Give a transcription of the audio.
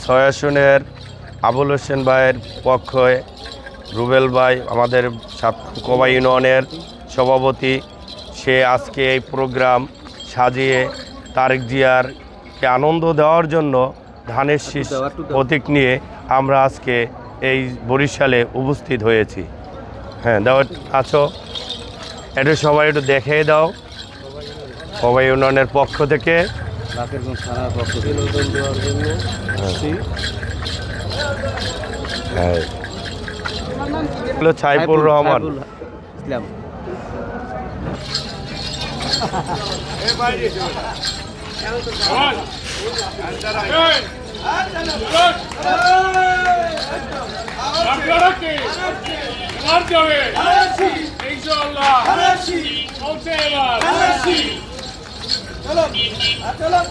ছয় আসনের আবুল হোসেন ভাইয়ের পক্ষে রুবেল ভাই আমাদের কবাই ইউনিয়নের সভাপতি, সে আজকে এই প্রোগ্রাম সাজিয়ে তারেক জিয়ারকে আনন্দ দেওয়ার জন্য ধানের শীষ প্রতীক নিয়ে আমরা আজকে এই বরিশালে উপস্থিত হয়েছি। হ্যাঁ দাও, আছো একটু সবাই একটু দেখিয়ে দাও কবাই ইউনিয়নের পক্ষ থেকে। সাইফুর রহমান। চলো